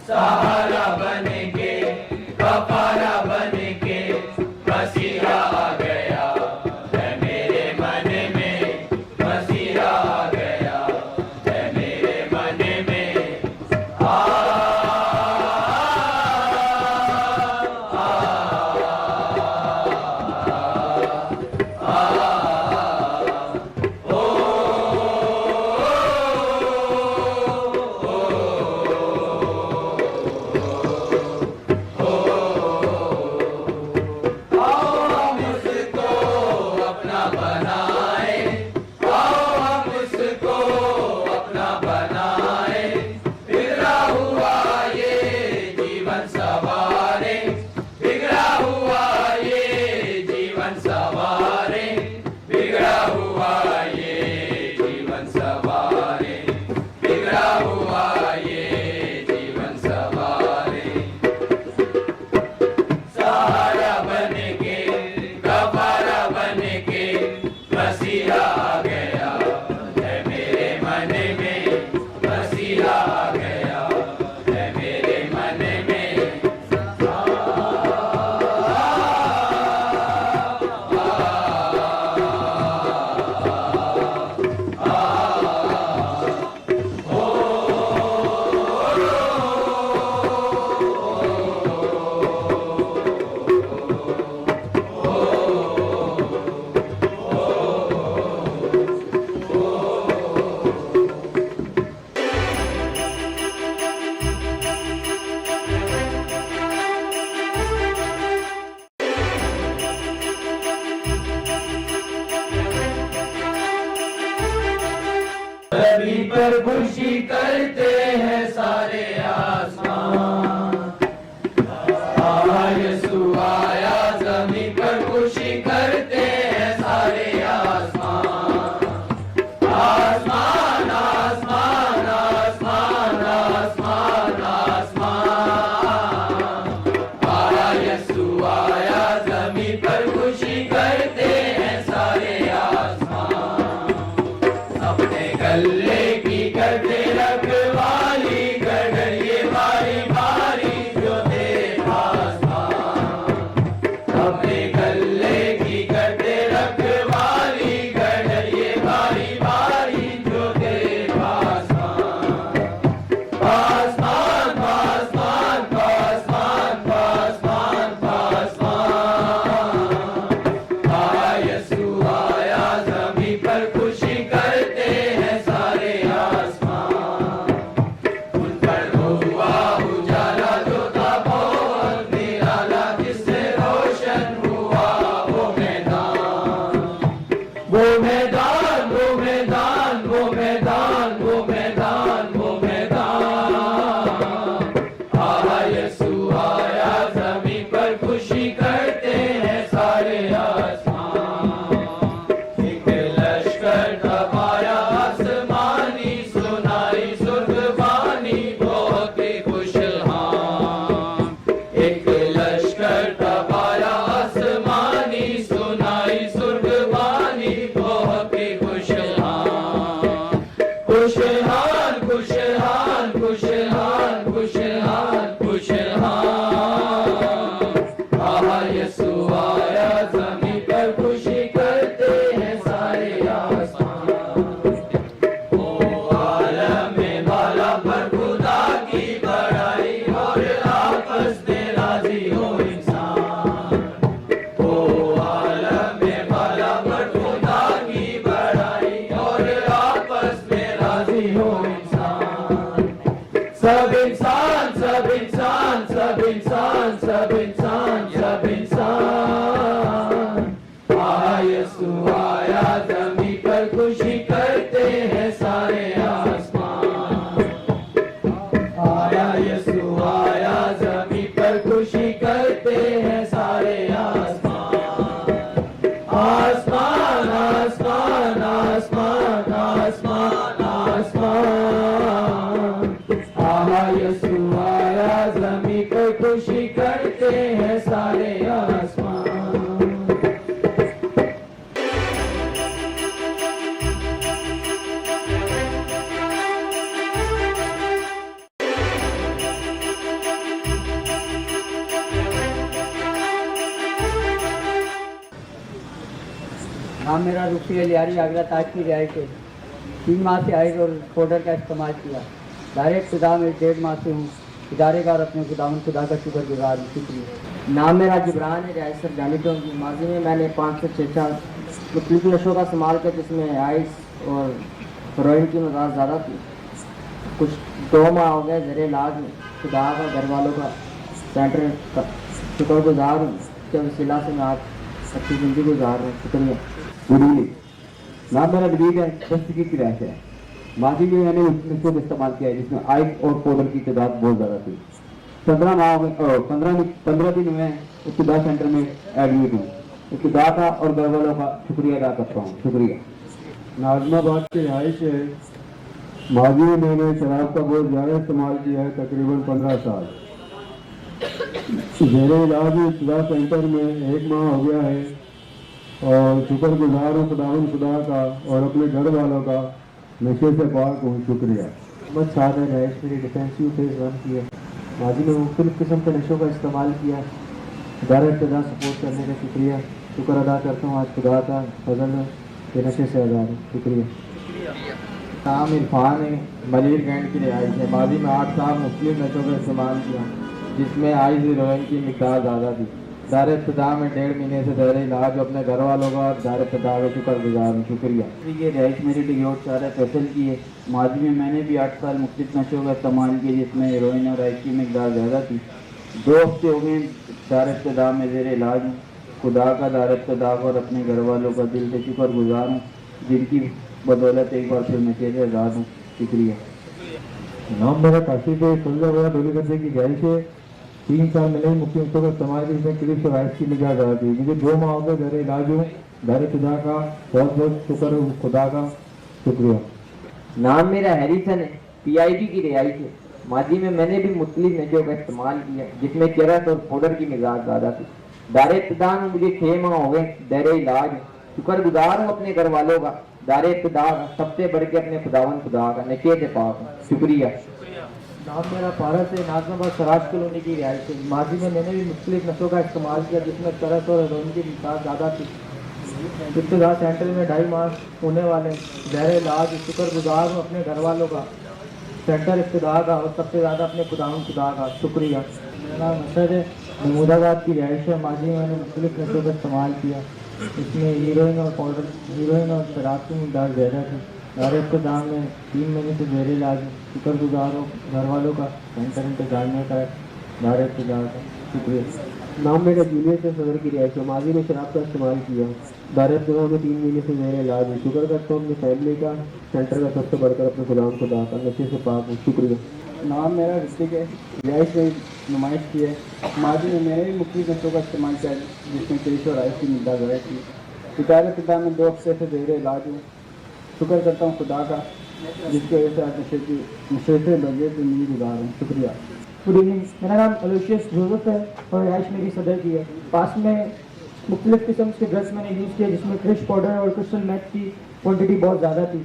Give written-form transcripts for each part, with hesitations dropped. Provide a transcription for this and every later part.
सहारा बन के, कफारा बन के मसीहा आ गया है मेरे मन में, मसीहा आ गया है मेरे मन में। रवि पर खुशी करते हैं सारे आसमान, यीशु आया ज़मीन पर खुशी करते हैं सारे आसमान। आसमान आसमान आसमान आसमान आसमान, आया यीशु आया ज़मीन पर खुशी करते हैं सारे आसमान। अपने गले की करते रखवाली गढ़ ये बारी बारी जो दे आसमान। अपने गले की करते रखवाली गढ़ ये बारी बारी जो दे आसमान। आसमान आसमान आसमान आसमान आसमान, आया यीशु आया ज़मीन पर खुशी करते हैं सारे आसमान। उन पर हुआ उजाला जो था बहुत निराला, जिससे रोशन हुआ वो मैदान, वो मैदान वो मैदान वो मैदान वो मैदान वो मैदान। आया यीशु आया ज़मीन पर खुशी करते हैं सारे आसमान। एक लश्कर दबाया आसमानी, सुनाई सुर्गवानी बहुत ही खुशहाल। एक लश्कर दबाया आसमानी, सुनाई सुर्गवानी बहुत ही खुशहाल। खुशहाल खुशहाल खुशहाल खुशहाल खुशहाल, आया यीशु आया ज़मीन पर खुशी करते हैं सारे आसमान। ओ आलम में वाला पर खुदा की बड़ाई, और आपस में राजी हो इंसान। ओ आलम में वाला पर खुदा की बड़ाई, और आपस में राजी हो इंसान। सब इंसान सब इंसान सब इंसान सब इंसान सब इंसान, आया यीशु आया ज़मीन पर खुशी करते हैं सारे आसमान। आया यीशु आया ज़मीन पर खुशी करते हैं सारे आसमान। आसमान आसमान आसमान आसमान आसमान, आया यीशु आया ज़मीन पर खुशी करते हैं सारे आसमान। نام میرا رفیع لیاری آگرہ تاج کی رہائش ہے. 3 ماہ سے آئس اور پاؤڈر کا استعمال کیا. دار ابتدا میں 1.5 ماہ سے ہوں. ادارے کا اور اپنے خدا کا شکر گزار ہوں. شکریہ. نام میرا جبران ہے، رہائش سر جانی ٹون کی. ماضی میں میں نے 5 سے 6 سال مختلف نشوں کا استعمال کیا، جس میں آئس اور ہیروئن کی مقدار زیادہ تھی. کچھ 2 ماہ ہو گئے زیر علاج میں. خدا کا، گھر والوں کا، سینٹر کا شکر گزار ہوں کہ وسیلہ سے میں آج اچھی زندگی گزار رہا ہوں. شکریہ. Good evening. نام میرا دلیپ ہے، دستگیر کی رہائش ہے. ماضی میں میں نے اس نسخوں کا استعمال کیا ہے جس میں آئس اور پاؤڈر کی تعداد بہت زیادہ تھی. 15 دن میں ابتدا سینٹر میں ایڈمٹ ہوں. ابتدا کا اور گھر والوں کا شکریہ ادا کرتا ہوں. شکریہ. ناظم آباد کی رہائش ہے. ماضی میں میں نے شراب کا بہت زیادہ استعمال کیا ہے، تقریباً 15 سال. زیر علاج ابتدا سینٹر میں 1 ماہ ہو گیا ہے اور شکر گزار ہوں خدا کا اور اپنے گھر والوں کا. نشے سے پاک ہوں. شکریہ. محمد سعد ہے، رہائش میری ڈیفینسیو فیز 1 کی ہے. ماضی میں مختلف قسم کے نشوں کا استعمال کیا. ادارہ ابتدا سپورٹ کرنے کا شکریہ. شکر ادا کرتا ہوں آج خدا کا فضل ہے کہ نشے سے آزاد ہوں. شکریہ. نام عرفان ہے، ملیر گینڈ کی رہائش ہے. ماضی میں 8 سال مختلف نشوں کا استعمال کیا، جس میں آئس ہیروئن کی مقدار زیادہ تھی. دار ابتدا میں 1.5 مہینے سے زیر علاج اپنے گھر والوں کا دار ابتدا کا شکر گزار ہوں. شکریہ. یہ رہائش میری ڈیوٹ شارع فیصل کی ہے. ماضی میں نے بھی 8 سال مختلف نشوں کا استعمال کیا جس میں ہیروئن اور آئس کی مقدار زیادہ تھی. 2 ہفتے ہو گئے دار ابتدا میں زیر علاج ہوں. خدا کا، دار ابتدا اور اپنے گھر والوں کا دل سے شکر گزار ہوں، جن کی بدولت ایک بار پھر نشے سے آزاد ہوں. شکریہ. نام میرا کاشف ہے، سلجھا ہوا ڈولی گڈے کی رہائش ہے. 3 سال میں نے مختلف نشوں کا استعمال کیا جس میں کلپ اور آئس کی مقدار زیادہ تھی. مجھے 2 ماہ ہو گئے زیر علاج ہوں. دار ابتدا کا بہت بہت شکر ہے خدا کا. شکریہ. نام میرا ہیریسن ہے، PID کی رہائش ہے. ماضی میں نے بھی مختلف نشوں کا استعمال کیا جس میں چرس اور پاؤڈر کی مقدار زیادہ تھی. دار ابتدا میں مجھے 6 ماہ ہو گئے زیر علاج. شکر گزار ہوں اپنے گھر والوں کا. دار ابتدا سب سے بڑھ کے اپنے خدا کا نشے سے پاک ہوں. شکریہ. نام میرا پارس ہے، ناظم آباد سراج کالونی کی رہائش ہے. ماضی میں نے بھی مختلف نشوں کا استعمال کیا جس میں چرس اور ہیروئن کی مقدار زیادہ تھی. ابتدا سینٹر میں 2.5 ماہ ہونے والے زیر علاج. شکر گزار ہوں اپنے گھر والوں کا، سینٹر ابتدا کا اور سب سے زیادہ اپنے خدا کا. شکریہ. میرا نام اسد ہے، محمود آباد کی رہائش ہے. ماضی میں نے مختلف نشوں کا استعمال کیا، اس میں ہیروئن اور شراب کی مقدار زیادہ تھی. دار ابتدا میں 3 مہینے سے زیر علاج ہوں. شکر گزار ہوں گھر والوں کا، سینٹر انتظامیہ کا، دار ابتدا کا. شکریہ. نام میرا جولیس ہے، صدر کی رہائش ہے. ماضی میں شراب کا استعمال کیا، دار ابتدا میں 3 مہینے سے زیر علاج ہوں. شکر کرتا ہوں اپنی فیملی کا، سینٹر کا سب سے بڑھ کر اپنے خدا کا نشے سے پاک ہوں. شکریہ. نام میرا رسک ہے، رہائش میں نمائش کی ہے. ماضی میں نے بھی مختلف نشوں کا استعمال کیا جس میں چرس اور آئس کی مقدار زیادہ تھی. ادارہ ابتدا میں 2 ہفتے سے زیر علاج ہوں. شکر کرتا ہوں خدا کا جس کی وجہ سے آج نشے سے بغیر زندگی گزار ہوں. شکریہ. Good evening. میرا نام الوشیس جوزف ہے اور رہائش میری صدر کی ہے. پاس میں مختلف قسم کے ڈرگس میں نے یوز کیا جس میں کرش پاؤڈر اور کرسٹل میتھ کی کوانٹٹی بہت زیادہ تھی.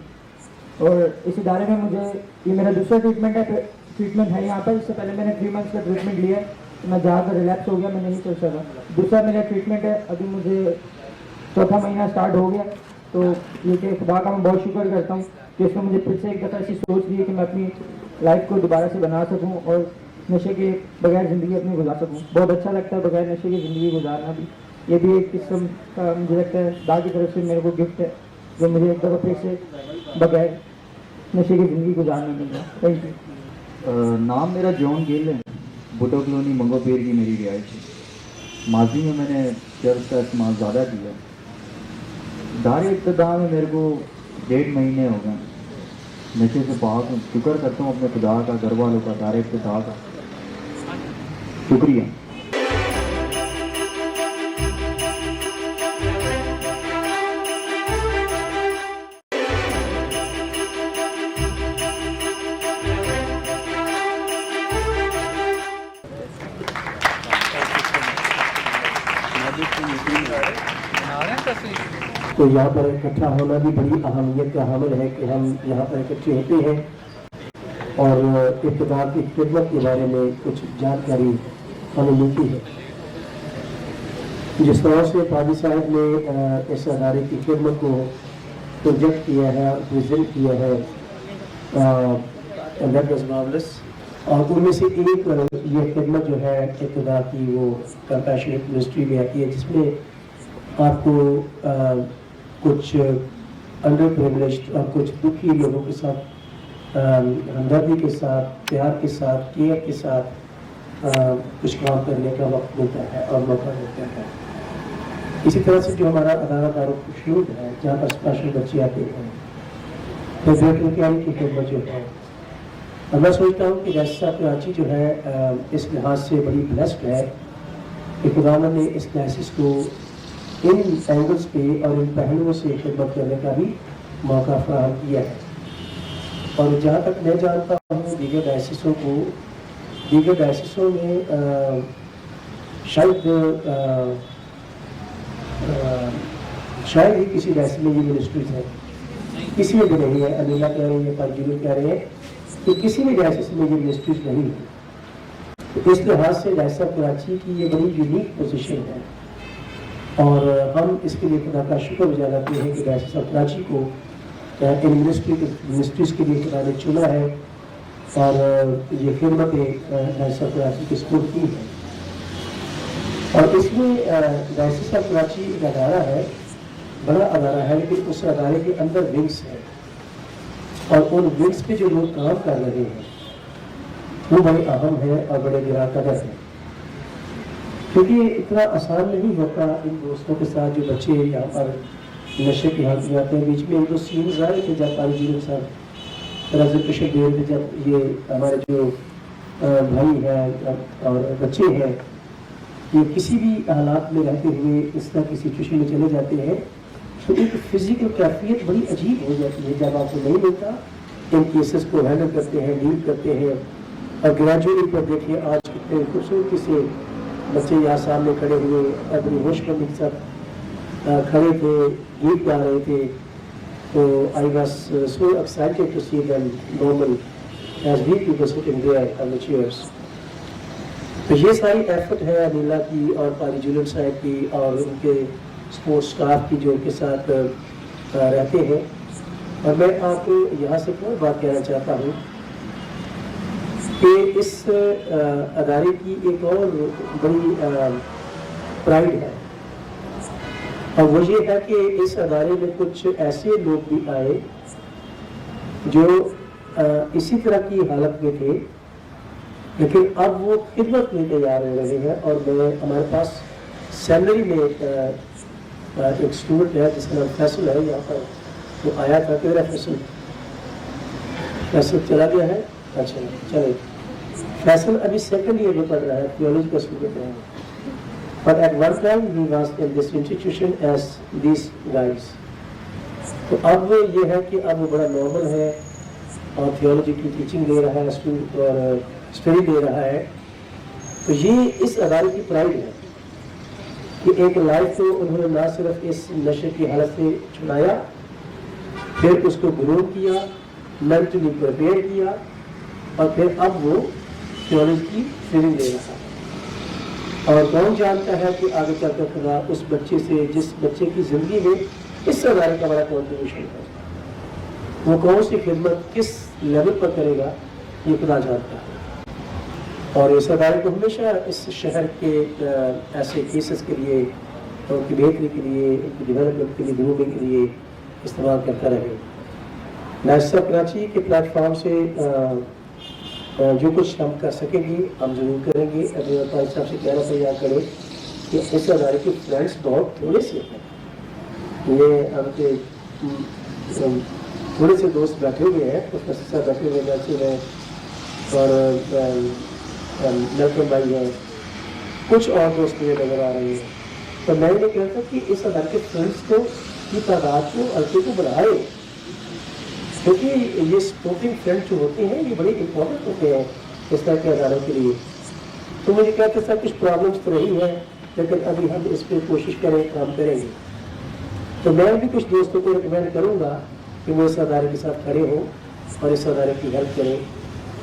اور اس ادارے میں مجھے یہ میرا دوسرا ٹریٹمنٹ ہے یہاں پر. اس سے پہلے میں نے 3 منتھس کا ٹریٹمنٹ لیا ہے، میں جہاں پر ریلیپس ہو گیا، میں نہیں چل سکا. دوسرا میرا ٹریٹمنٹ ہے، ابھی مجھے 4تھا مہینہ اسٹارٹ ہو گیا. تو یہ کہ خدا کا میں بہت شکر کرتا ہوں کہ اس نے مجھے پھر سے ایک دفعہ ایسی سوچ دی ہے کہ میں اپنی لائف کو دوبارہ سے بنا سکوں اور نشے کے بغیر زندگی اپنی گزار سکوں. بہت اچھا لگتا ہے بغیر نشے کی زندگی گزارنا بھی. یہ بھی ایک قسم کا مجھے لگتا ہے خدا کی طرف سے میرے کو گفٹ ہے جو مجھے ایک دفعہ پھر سے بغیر نشے کی زندگی گزارنے مل رہا. Thank you. نام میرا جان گل ہے، بھٹو کالونی منگو پیر کی میری رہائش ہے. ماضی میں نے چرس کا استعمال زیادہ کیا. دار ابتدا میں میرے کو 1.5 مہینے ہو گئے نشے سے پاک ہوں. شکر کرتا ہوں اپنے خدا کا، گھر والوں کا، دار ابتدا کا. شکریہ. تو یہاں پر اکٹھا ہونا بھی بڑی اہمیت کا حامل ہے کہ ہم یہاں پر اکٹھے ہوتے ہیں اور ابتدا کی خدمت کے بارے میں کچھ جانکاری ہمیں ملتی ہے. जिस तरह से पादी साहब ने इस अदारे की खिदमत को प्रोजेक्ट किया है और प्रेजेंट किया है और उनमें से एक ये खिदमत जो है इब्तिदा की वो कंपैशनेट मिनिस्ट्री में आती है, जिसमें आपको कुछ अंडर प्रिविलेज्ड और कुछ दुखी लोगों के साथ हमदर्दी के साथ, प्यार के साथ, केयर के साथ कुछ काम करने का वक्त मिलता है और मौका मिलता है। इसी तरह से जो हमारा अदारा दारुल है, जहाँ पर स्पेशल बच्चे आते हैं, तो बेटियों की खिदमत जो है, और मैं सोचता हूँ कि जैसा कराची जो है इस लिहाज से बड़ी ब्लेस्ड है कि खुदावंद ने इस डायसिस को इन एंगल्स पे और इन पहलुओं से खिदमत करने का भी मौका फराहम किया है। और जहाँ तक मैं जानता हूँ दीगर डायसिसों में शायद ही किसी डायसिस में ये मिनिस्ट्रीज है, किसी में भी नहीं है। अनिला कह रही है, पारजूल कह रहे हैं कि किसी भी डायसिस में ये मिनिस्ट्रीज नहीं है। तो इस लिहाज से डायसिस ऑफ कराची की ये बड़ी यूनिक पोजीशन है और हम इसके लिए खुदा का शुक्र गुजार करते हैं कि डायसिस ऑफ कराची को इन मिनिस्ट्रीज के लिए खुदा ने चुना है और ये खिदमत डायसिस ऑफ कराची की सपोर्ट की है। और इसमें डायसिस ऑफ कराची एक अदारा है, बड़ा अदारा है, लेकिन उस अदारे के अंदर विंग्स है और उन विंग्स पे जो लोग काम कर रहे हैं वो बड़े अहम है और बड़े गिरा कदर है, क्योंकि इतना आसान नहीं होता इन दोस्तों के साथ जो बच्चे यहाँ पर नशे की हालत में आते हैं। बीच में एक दो सीन्स आए थे जब पानी जी के साथ राजू किशोर देव थे, जब ये हमारे जो भाई हैं और बच्चे हैं ये किसी भी हालात में रहते हुए इस तरह की सिचुएशन में चले जाते हैं तो एक फिजिकल कैफियत बड़ी अजीब हो जाती है जब आपको नहीं मिलता। इन केसेस को हैंडल करते हैं, डील करते हैं और ग्रेजुएली पर देखिए आज कितने खूबसूरती से बच्चे यहाँ सामने खड़े हुए अपनी होशमंदी के साथ खड़े थे, गीत गा रहे थे। तो I was so excited to see them normal as we people sitting there on the chairs. तो ये सारी एफर्ट है अनिला की और पारी जूलियन साहब की और उनके स्पोर्ट्स स्टाफ की जो उनके साथ रहते हैं। और मैं आपको यहाँ से कोई बात कहना चाहता हूँ कि इस अदारे की एक और बड़ी प्राइड है और वो ये है कि इस अदारे में कुछ ऐसे लोग भी आए जो इसी तरह की हालत में थे, लेकिन अब वो खिदमत में तैयार हो रहे हैं। और मैं हमारे पास सैलरी में एक स्टूडेंट है जिसका नाम फैसल है, यहाँ पर वो आया था। मेरा फैसल चला गया है, अच्छा चले। फैसल अभी सेकंड ईयर में पढ़ रहा है, थियोलॉजी का स्टूडेंट है। But at one time he was in this institution as these guys. तो अब ये है कि अब वो बड़ा नॉर्मल है और थियोलॉजी की टीचिंग दे रहा है और स्टडी दे रहा है। तो ये इस अदारे की प्राइड है कि एक लाइफ को उन्होंने ना सिर्फ इस नशे की हालत से छुड़ाया, फिर उसको ग्रो किया, मेंटली प्रिपेयर किया और फिर अब वो थियोलॉजी की ट्रेनिंग दे रहा है। और कौन जानता है कि आगे चलकर खुदा उस बच्चे से, जिस बच्चे की ज़िंदगी में इस अदारे का बड़ा कॉन्ट्रीब्यूशन है, वो कौन सी खिदमत किस लेवल पर करेगा ये खुदा जानता है। और इस अदारे को हमेशा इस शहर के ऐसे केसेस के लिए, उनकी बेहतरी के लिए, उनकी डेवलपमेंट के लिए, ग्रूमिंग के लिए इस्तेमाल करता रहे। डायसिस ऑफ कराची के प्लेटफॉर्म से जो कुछ हम कर सकेंगे हम जरूर करेंगे। अभी भाई साहब से कहना तैयार करें कि इस अदारे के फ्रेंड्स बहुत थोड़े से हैं। ये हमके थोड़े से दोस्त बैठे हुए हैं, प्रोफेसर साहब बैठे हुए हैं और लड़कन भाई हैं, कुछ और दोस्त मुझे नजर आ रहे हैं। तो मैं ये कहता कि इस अदारे के फ्रेंड्स को की तादाद को हल्के को बढ़ाए, क्योंकि ये स्पोर्टिंग फ्रेंड जो होते हैं ये बड़े इंपॉर्टेंट होते हैं इस तरह के अदारों के लिए। तो मुझे कहते सर कुछ प्रॉब्लम्स तो रही हैं, लेकिन अभी हम इस पर कोशिश करें, काम करेंगे। तो मैं भी कुछ दोस्तों को रिकमेंड करूँगा कि वो इस अदारे के साथ खड़े हों और इस अदारे की हेल्प करें,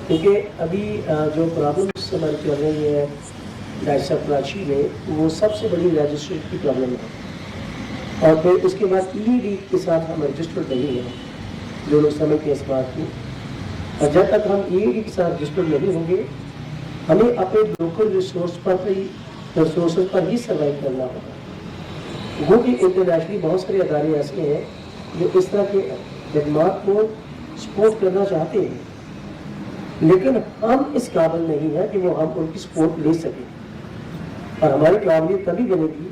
क्योंकि अभी जो प्रॉब्लम्स हमारी चल रही है डायसा कराची में वो सबसे बड़ी रजिस्ट्रेशन की प्रॉब्लम है। और फिर उसके बाद EED के साथ हम रजिस्टर्ड नहीं हैं, जो लोग समझते हैं इस बात की। और जब तक हम EED के साथ रजिस्टर्ड नहीं होंगे, हमें अपने लोकल रिसोर्सेज पर ही सर्वाइव करना होगा। वो कि इंटरनेशनली बहुत सारे अदारे ऐसे हैं जो इस तरह के खदमात को सपोर्ट करना चाहते हैं, लेकिन हम इस काबिल नहीं है कि वो हम उनकी सपोर्ट ले सकें। और हमारी काबिलियत तभी बनेगी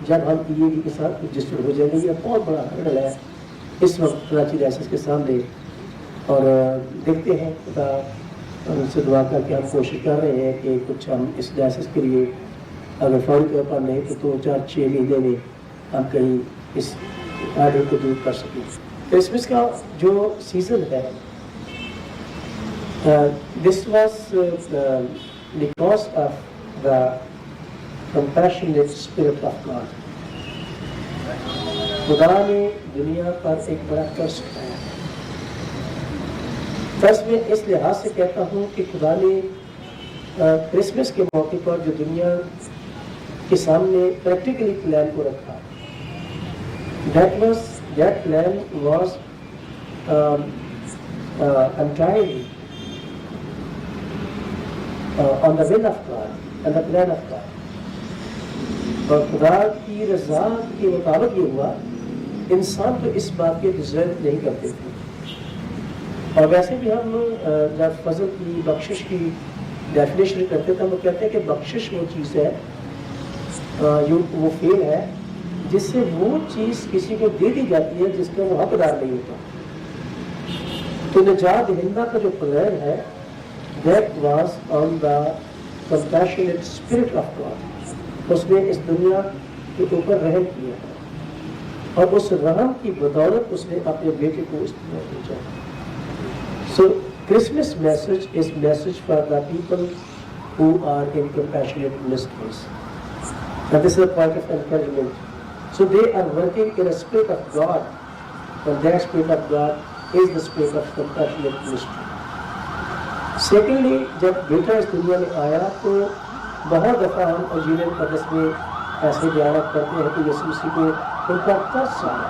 जब हम EED के साथ रजिस्टर्ड हो जाएंगे। ये बहुत बड़ा हर्डल है इस वक्त कराची डायसिस के सामने। और देखते हैं, खुदा उनसे दुआ करके हम कोशिश कर रहे हैं कि कुछ हम इस डायसिस के लिए अगर फौरी तौर पर नहीं तो 2-4-6 महीने में हम कहीं इस आर्डर को दूर कर सकें। क्रिसमस का जो सीज़न है, this was because of the compassionate spirit of God. खुदा ने दुनिया पर एक बड़ा कर्ज उठाया। फर्स्ट में इस लिहाज से कहता हूँ कि खुदा ने क्रिसमस के मौके पर जो दुनिया के सामने प्रैक्टिकली प्लान को रखा, that plan was entirely on the will of God and the plan of God। और खुदा की रज़ा के मुताबिक ये हुआ। इंसान तो इस बात के डिज़र्व नहीं करते थे। और वैसे भी हम जब फजल की बख्शिश की डेफिनेशन करते थे, हम कहते हैं कि बख्शिश वो चीज़ है, वो फेल है जिससे वो चीज़ किसी को दे दी जाती है जिसका वो हकदार नहीं होता। तो निजात दहिंदा का जो प्लान है, that was on the compassionate spirit of God. उसने इस दुनिया के ऊपर रहम किया और उस रहम की बदौलत उसने अपने बेटे को इस दुनिया भेजा। सो Christmas message is message for the people who are in compassionate ministries, and this is a point of encouragement. So they are working in a spirit of God, and that spirit of God is the spirit of compassionate ministry. Secondly, जब बेटा इस दुनिया में आया तो बहुत दफ़ा हम इंजील मुक़द्दस में ऐसे बयान करते हैं कि यीशु मसीह को उनका तरस आया।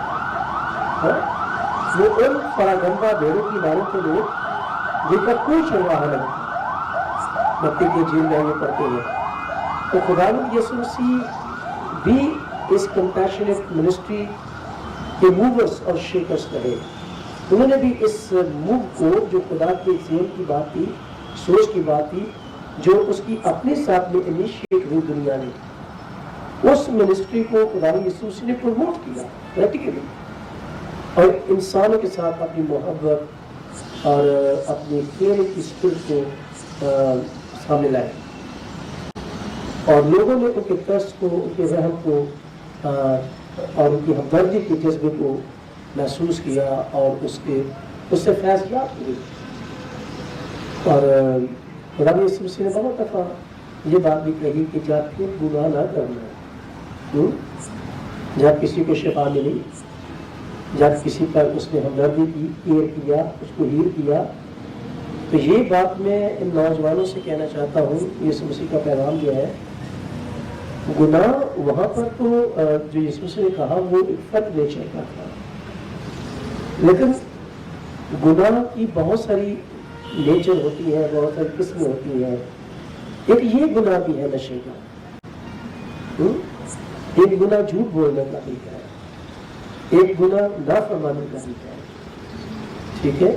वो उन फरागंदा भेड़ों की लानत के लोग जिनका कोई चरवाहा नहीं, मत्ती के इंजील में ये पढ़ते हैं। तो खुदावंद यीशु मसीह भी इस कंपैशनेट मिनिस्ट्री के मूवर्स और शेकर्स रहे। उन्होंने भी इस मूव को, जो खुदा के ज़हन की बात थी, सोच की बात थी, जो उसकी अपने साथ में इनिशिएट हुई दुनिया ने, उस मिनिस्ट्री को खुदावंद यीशु मसीह ने प्रमोट किया प्रैक्टिकली, और इंसानों के साथ अपनी मोहब्बत और अपनी केयरिंग की स्पिरिट को सामने लाए। और लोगों ने उनके तरस को, उनके रहम को और उनकी हमदर्दी के जज्बे को महसूस किया और उससे फैज़ याद हुई। और खुदा यीशु मसीह ने बहुत दफ़ा ये बात भी कही कि जब फिर गुनाह ना करना, जब किसी को शिफा मिली, जब किसी पर उसने हमदर्दी की, केयर किया, उसको हील किया, तो ये बात मैं इन नौजवानों से कहना चाहता हूँ। यीशु मसीह का पैगाम जो है, गुनाह वहाँ पर तो जो यीशु मसीह ने कहा वो एक फर्क नेचर का था, लेकिन गुनाह की बहुत सारी नेचर होती है, बहुत सारी किस्में होती हैं। एक ये गुनाह भी है नशे का, एक गुनाह झूठ बोलने का भी है, एक गुनाह नाफरमानी का भी है। ठीक है,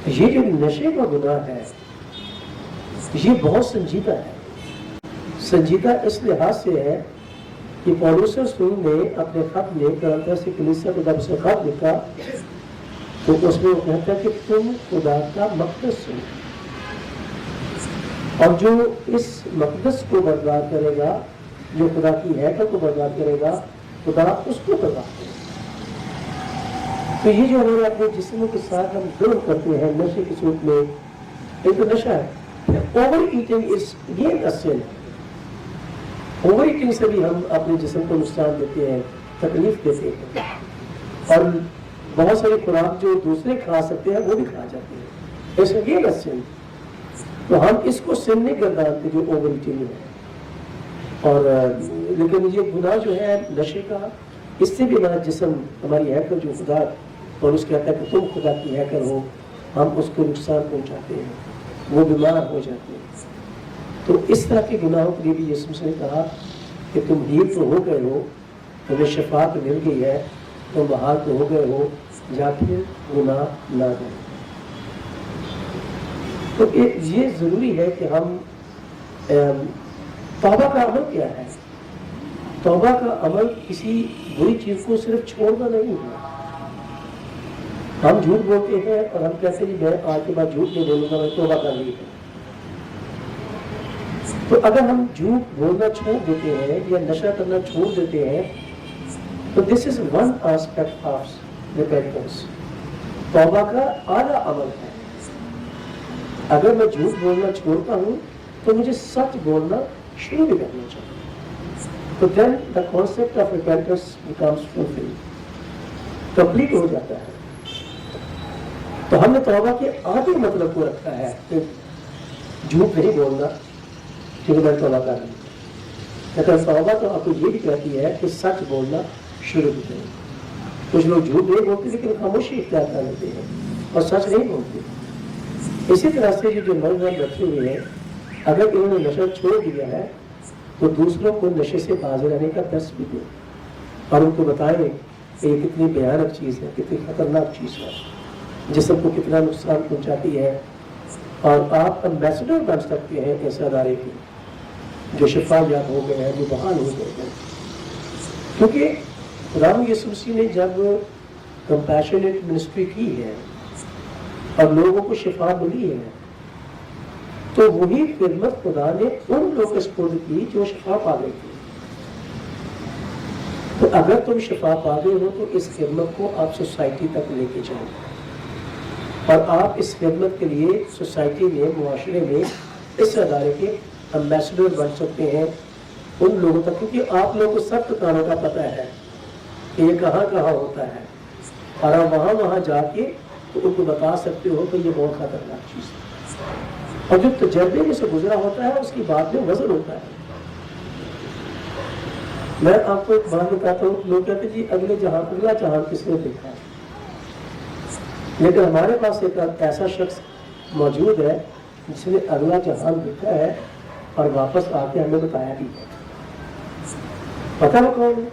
ये जो नशे का गुनाह है ये बहुत संजीदा है। संजीदा इस लिहाज से है कि पौलुस रसूल ने अपने खत में कुरिन्थियों से कलीसिया को जब उसे खत लिखा तो उसमें वो कहता है कि तुम खुदा का मक़दस हो, और जो इस मक़दस को बर्बाद करेगा, जो खुदा की हैकल को बर्बाद करेगा, खुदा उसको बर्बाद करेगा। तो ये जो हमारे अपने जिस्मों के साथ हम जुर्म करते हैं नशे की सूरत में, एक तो नशा है। Over eating is again a sin. Over eating से भी हम अपने जिस्म को नुकसान देते हैं, तकलीफ देते हैं, और बहुत सारी खुराक जो दूसरे खा सकते हैं वो भी खा जाते हैं। इट्स अगेन अ सिन। तो हम इसको सिन नहीं गर्दानते जो ओवर ईटिंग है। اور لیکن یہ گناہ جو ہے نشے کا، اس سے بھی ہمارا جسم، ہماری ہیکل جو خدا اور اس کہتا ہے کہ تم خدا کی ہیکل ہو، ہم اس کو نقصان پہنچاتے ہیں، وہ بیمار ہو جاتے ہیں. تو اس طرح کے گناہوں کے لیے بھی یسوع مسیح نے کہا کہ تم ہیل تو ہو گئے ہو، تمہیں شفا تو مل گئی ہے، تم بحال تو ہو گئے ہو، یا پھر گناہ نہ کرو. تو یہ ضروری ہے کہ ہم توبہ کا عمل کیا ہے؟ توبہ کا عمل کسی بری چیز کو صرف چھوڑنا نہیں ہے. ہم جھوٹ بولتے ہیں اور ہم کہتے ہیں میں آج کے بعد جھوٹ نہیں بولوں گا، میں توبہ کر لی ہے. تو اگر ہم جھوٹ بولنا چھوڑ دیتے ہیں یا نشہ کرنا چھوڑ دیتے ہیں تو this is one aspect of repentance. توبہ کا اعلیٰ عمل ہے. اگر میں جھوٹ بولنا چھوڑتا ہوں تو مجھے سچ بولنا شروع بھی کرنا چاہیے. تو then the concept of repentance becomes fulfilled, complete ہو جاتا ہے. تو ہم نے توبہ کے آدھے مطلب کو رکھا ہے کہ جھوٹ نہیں بولنا کیونکہ میں توبہ کر رہی ہوں. لیکن توبہ تو آپ کو یہ بھی کہتی ہے کہ سچ بولنا شروع بھی کریں. کچھ لوگ جھوٹ نہیں بولتے لیکن خاموشی اختیار کر لیتے ہیں اور سچ نہیں بولتے. اسی طرح سے یہ جو نوجوان رکھے ہوئے ہیں، اگر انہوں نے نشہ چھوڑ دیا ہے تو دوسروں کو نشے سے باز رہنے کا درس بھی دیں اور ان کو بتائیں کہ یہ کتنی بھیانک چیز ہے، کتنی خطرناک چیز ہے، جسم کو کتنا نقصان پہنچاتی ہے. اور آپ امبیسڈر بن سکتے ہیں ایسے ادارے کے جو شفا یاب ہو گئے ہیں، جو بحال ہو گئے ہیں. کیونکہ خدا یسوع مسیح نے جب کمپیشنیٹ منسٹری کی ہے اور لوگوں کو شفا ملی ہے تو وہی خدمت خدا نے ان لوگوں کے سپرد کی جو شفا پا گئے تھے. تو اگر تم شفا پا گئے ہو تو اس خدمت کو آپ سوسائٹی تک لے کے جائیں اور آپ اس خدمت کے لیے سوسائٹی میں، معاشرے میں اس ادارے کے امبیسڈر بن سکتے ہیں ان لوگوں تک. کیونکہ آپ لوگوں کو سب ٹھکانوں کا پتہ ہے کہ یہ کہاں کہاں ہوتا ہے اور آپ وہاں جا کے تو ان کو بتا سکتے ہو کہ یہ بہت خطرناک چیز ہے. اور جو تجربے میں سے گزرا ہوتا ہے اس کی بات میں وزن ہوتا ہے. میں آپ کو ایک بات بتاتا ہوں. لوگ کہتے ہیں جی اگلا جہان کس نے دیکھا ہے؟ لیکن ہمارے پاس ایک ایسا شخص موجود ہے جس نے اگلا جہان دیکھا ہے اور واپس آ کے ہمیں بتایا بھی ہے. پتہ وہ کون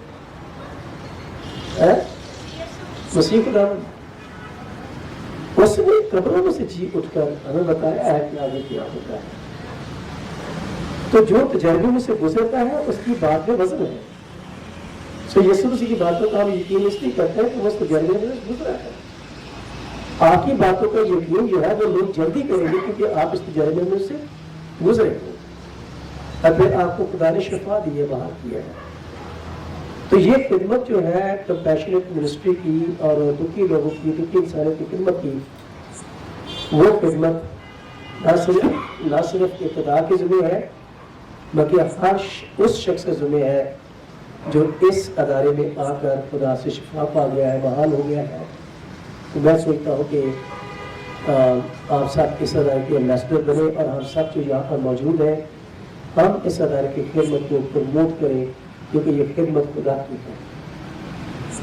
ہے؟ مسیح خدا. اس نے قبروں میں سے جی اٹھ کر ہمیں بتایا ہے کہ آگے کیا ہوتا ہے. تو جو تجربے میں سے گزرتا ہے اس کی بات میں وزن ہے. سو یسوع مسیح کی باتوں کا ہم یقین اس لیے کرتے ہیں کہ وہ اس تجربے میں گزرا ہے. آپ کی باتوں کا یقین جو ہے وہ لوگ جلدی کریں گے کیونکہ آپ اس تجربے میں سے گزرے ہو اور پھر آپ کو خدا نے شفا دی ہے، باہر کیا ہے. تو یہ خدمت جو ہے کمپیشنیٹ منسٹری کی اور دکھی لوگوں کی، دکھی انسانوں کی خدمت کی، وہ خدمت نہ صرف ابتدا کے ذمہ ہے بلکہ ہر اس شخص کے ذمہ ہے جو اس ادارے میں آ کر خدا سے شفا پا گیا ہے، بحال ہو گیا ہے. تو میں سوچتا ہوں کہ آپ سب اس ادارے کے امبیسڈر بنے اور ہم سب جو یہاں پر موجود ہیں ہم اس ادارے کی خدمت کو پروموٹ کریں کیونکہ یہ خدمت خدا کی ہے،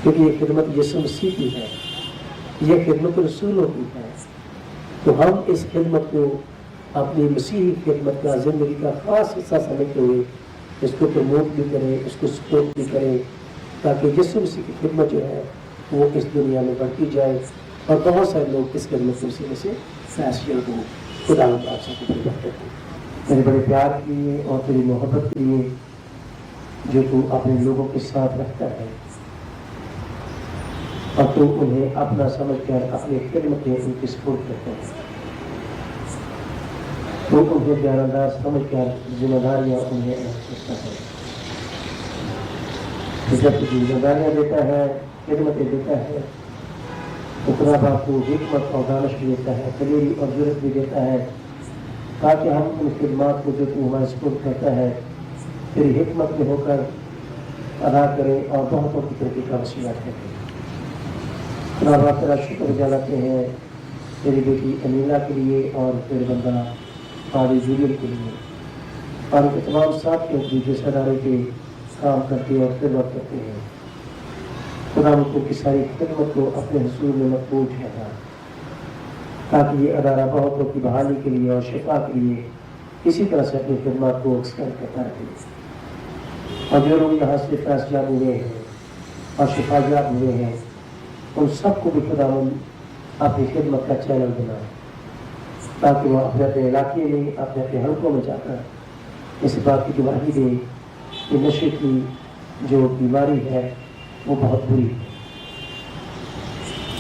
کیونکہ یہ خدمت یسوع مسیح کی ہے، یہ خدمت رسولوں کی ہے. تو ہم اس خدمت کو اپنی مسیحی خدمت کا زندگی کا خاص حصہ سمجھتے ہوئے اس کو پروموٹ بھی کریں، اس کو سپورٹ بھی کریں تاکہ یسوع مسیح کی خدمت جو ہے وہ اس دنیا میں بڑھتی جائے اور بہت سارے لوگ اس خدمت کے وسیلے سے فیصلے ہوں. خدا آپ سب کو کرتے ہیں. میرے بڑے پیار کے لیے اور تیری محبت کے لیے جو تو اپنے لوگوں کے ساتھ رکھتا ہے اور تو انہیں اپنا سمجھ کر اپنی خدمت میں ان کی سپورٹ کرتا ہے. تو انہیں پیار انداز سمجھ کر ذمہ داریاں انہیں احساستا ہے. جب تجھے ذمہ داریاں دیتا ہے، خدمتیں دیتا ہے تو خدا باپ کو حکمت اور دانش بھی دیتا ہے، دلیری اور ضرورت بھی دیتا ہے تاکہ ہم ان خدمات کو جو تو ہمارے سپورٹ کرتا ہے تیری حکمت میں ہو کر ادا کریں اور بہتوں کی ترقی کا وسیلہ کریں. خدا باپ تیرا شکر جلاتے ہیں تیری بیٹی امیلا کے لیے اور تیرے بندہ قاری جولیل کے لیے. और उनके तमाम साथियों की जो इस अदारे के काम करते हैं और खिदमत करते हैं, खुदा उनकी सारी खिदमत को अपने हुजूर में मकबूल ठहरा, ताकि ये अदारा बहुतों की बहाली के लिए और शिफा के लिए इसी तरह से अपनी खिदमत को एक्सटेंड करता रहे। और जो लोग यहाँ से फैसला हुए हैं और शिफायाब हुए हैं, उन सबको भी खुदा अपनी खिदमत का चैनल बनाए, ताकि वो अपने अपने इलाके में अपने अपने हल्कों में जाकर इस बात की गवाही दे कि नशे की जो बीमारी है वो बहुत बुरी है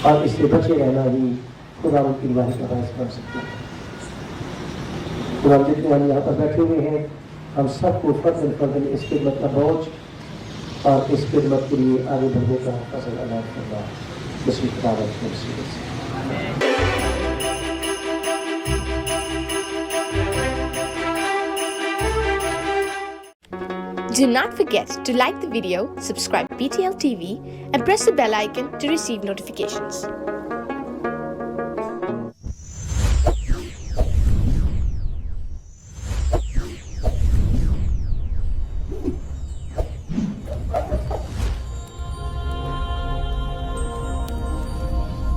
और इससे बचे रहना ही खुदा की गवाही का बायस बन सकता है। खुदा जितने हम यहाँ पर बैठे हुए हैं, हम सबको फर्जन फर्जन इस खिदमत का बोझ और इस खिदमत के लिए आगे बढ़ने का फजल अदा करना किसी खुदा की वसीले से। Do not forget to like the video, subscribe BTL TV, and press the bell icon to receive notifications.